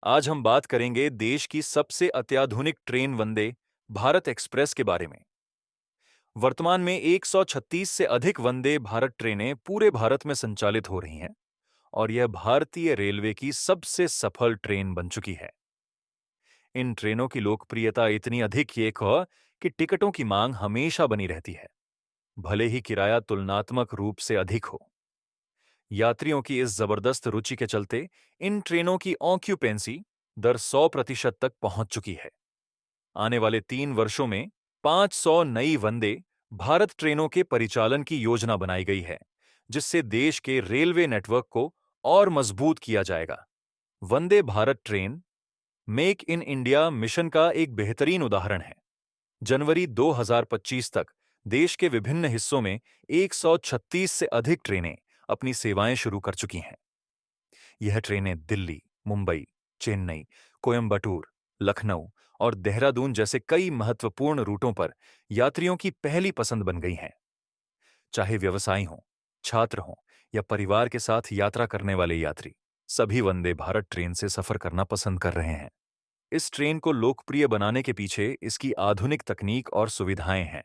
आज हम बात करेंगे देश की सबसे अत्याधुनिक ट्रेन वंदे भारत एक्सप्रेस के बारे में। वर्तमान में 136 से अधिक वंदे भारत ट्रेनें पूरे भारत में संचालित हो रही हैं और यह भारतीय रेलवे की सबसे सफल ट्रेन बन चुकी है। इन ट्रेनों की लोकप्रियता इतनी अधिक ये कि टिकटों की मांग हमेशा बनी रहती है, भले ही किराया तुलनात्मक रूप से अधिक हो। यात्रियों की इस जबरदस्त रुचि के चलते इन ट्रेनों की ऑक्यूपेंसी दर 100% तक पहुंच चुकी है। आने वाले 3 वर्षों में 500 नई वंदे भारत ट्रेनों के परिचालन की योजना बनाई गई है, जिससे देश के रेलवे नेटवर्क को और मजबूत किया जाएगा। Vande Bharat train make in India mission का एक बेहतरीन उदाहरण है। जनवरी 2025 तक देश के विभिन्न हिस्सों में 136 से अधिक ट्रेनें अपनी सेवाएं शुरू कर चुकी हैं। यह ट्रेनें दिल्ली, मुंबई, चेन्नई, कोयंबटूर, लखनऊ और देहरादून जैसे कई महत्वपूर्ण रूटों पर यात्रियों की पहली पसंद बन गई हैं। चाहे व्यवसायी हों, छात्र हों या परिवार के साथ यात्रा करने वाले यात्री, सभी वंदे भारत ट्रेन से सफर करना पसंद कर रहे हैं। इस ट्रेन को लोकप्रिय बनाने के पीछे इसकी आधुनिक तकनीक और सुविधाएं हैं।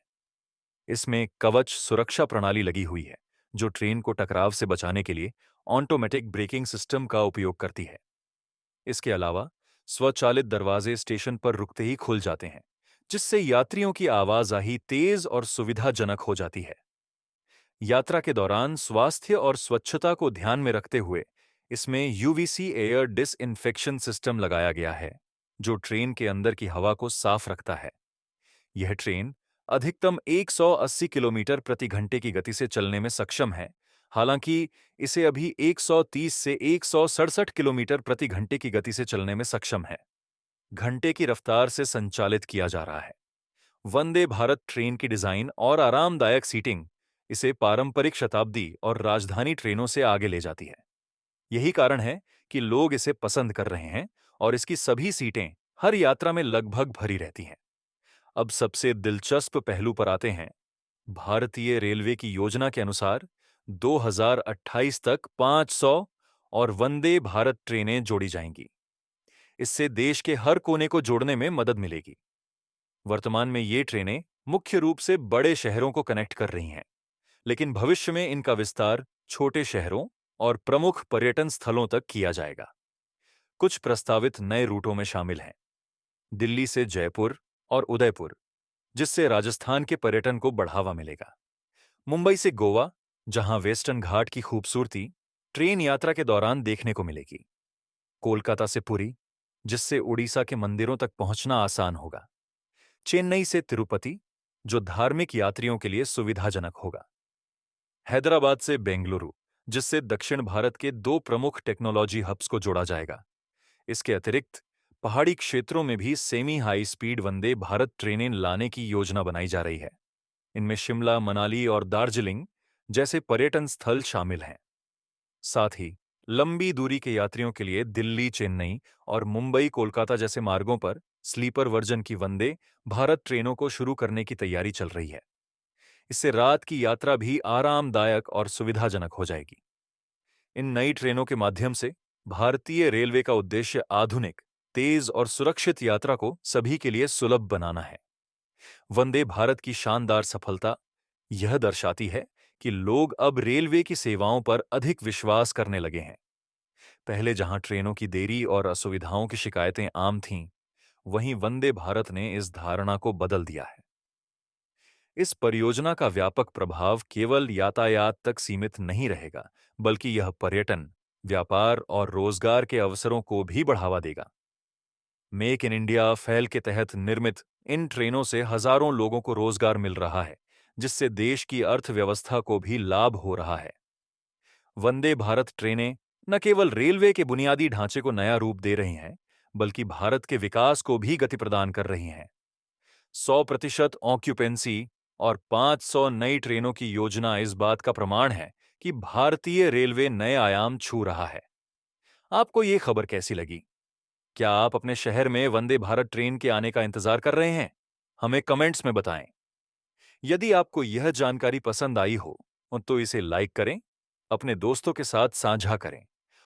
इसमें कवच सुरक्षा प्रणाली लगी हुई है, जो ट्रेन को टकराव से बचाने के लिए ऑटोमेटिक ब्रेकिंग सिस्टम का उपयोग करती है। इसके अलावा स्वचालित दरवाजे स्टेशन पर रुकते ही खुल जाते हैं, जिससे यात्रियों की आवाजाही तेज और सुविधाजनक हो जाती है। यात्रा के दौरान स्वास्थ्य और स्वच्छता को ध्यान में रखते हुए इसमें यूवीसी एयर डिसइंफेक्शन सिस्टम लगाया गया है, जो ट्रेन के अंदर की हवा को साफ रखता है। यह ट्रेन अधिकतम 180 किलोमीटर प्रति घंटे की गति से चलने में सक्षम है, हालांकि इसे अभी 130 से 167 किलोमीटर प्रति घंटे की गति से चलने में सक्षम है। घंटे की रफ्तार से संचालित किया जा रहा है। वंदे भारत ट्रेन की डिजाइन और आरामदायक सीटिंग इसे पारंपरिक शताब्दी और राजधानी ट्रेनों से आगे ले जाती है। यही कारण है कि लोग इसे पसंद कर रहे हैं और इसकी सभी सीटें हर यात्रा में लगभग भरी रहती हैं। अब सबसे दिलचस्प पहलू पर आते हैं। भारतीय रेलवे की योजना के अनुसार 2028 तक 500 और वंदे भारत ट्रेनें जोड़ी जाएंगी। इससे देश के हर कोने को जोड़ने में मदद मिलेगी। वर्तमान में ये ट्रेनें मुख्य रूप से बड़े शहरों को कनेक्ट कर रही हैं, लेकिन भविष्य में इनका विस्तार छोटे शहरों और प्रमुख पर्यटन स्थलों तक किया जाएगा। कुछ प्रस्तावित नए रूटों में शामिल हैं दिल्ली से जयपुर और उदयपुर, जिससे राजस्थान के पर्यटन को बढ़ावा मिलेगा। मुंबई से गोवा, जहां वेस्टर्न घाट की खूबसूरती ट्रेन यात्रा के दौरान देखने को मिलेगी। कोलकाता से पुरी, जिससे उड़ीसा के मंदिरों तक पहुंचना आसान होगा। चेन्नई से तिरुपति, जो धार्मिक यात्रियों के लिए सुविधाजनक होगा। हैदराबाद से बेंगलुरु, जिससे दक्षिण भारत के दो प्रमुख टेक्नोलॉजी हब्स को जोड़ा जाएगा। इसके अतिरिक्त पहाड़ी क्षेत्रों में भी semi high speed Vande Bharat ट्रेनें लाने की योजना बनाई जा रही है। इनमें शिमला, मनाली और दार्जिलिंग जैसे पर्यटन स्थल शामिल हैं। साथ ही लंबी दूरी के यात्रियों के लिए दिल्ली, चेन्नई और मुंबई, कोलकाता जैसे मार्गों पर स्लीपर वर्जन की वंदे भारत ट्रेनों को शुरू करने की तैयारी चल रही है। इससे रात की यात्रा भी आरामदायक और सुविधाजनक हो जाएगी। इन नई ट्रेनों के माध्यम से भारतीय रेलवे का उद्देश्य आधुनिक, तेज और सुरक्षित यात्रा को सभी के लिए सुलभ बनाना है। वंदे भारत की शानदार सफलता यह दर्शाती है कि लोग अब रेलवे की सेवाओं पर अधिक विश्वास करने लगे हैं। पहले जहां ट्रेनों की देरी और असुविधाओं की शिकायतें आम थीं, वहीं वंदे भारत ने इस धारणा को बदल दिया है। इस परियोजना का व्यापक प्रभाव केवल यातायात तक सीमित नहीं रहेगा, बल्कि यह पर्यटन, व्यापार और रोजगार के अवसरों को भी बढ़ावा देगा। मेक इन इंडिया पहल के तहत निर्मित इन ट्रेनों से हजारों लोगों को रोजगार मिल रहा है, जिससे देश की अर्थव्यवस्था को भी लाभ हो रहा है। वंदे भारत ट्रेनें न केवल रेलवे के बुनियादी ढांचे को नया रूप दे रही हैं, बल्कि भारत के विकास को भी गति प्रदान कर रही हैं। 100% ऑक्यूपेंसी और 500 नई ट्रेनों की योजना इस बात का प्रमाण है कि भारतीय रेलवे नए आयाम छू रहा है। आपको ये खबर कैसी लगी? क्या आप अपने शहर में वंदे भारत ट्रेन के आने का इंतजार कर रहे हैं? हमें कमेंट्स में बताएं। यदि आपको यह जानकारी पसंद आई हो, तो इसे लाइक करें, अपने दोस्तों के साथ साझा करें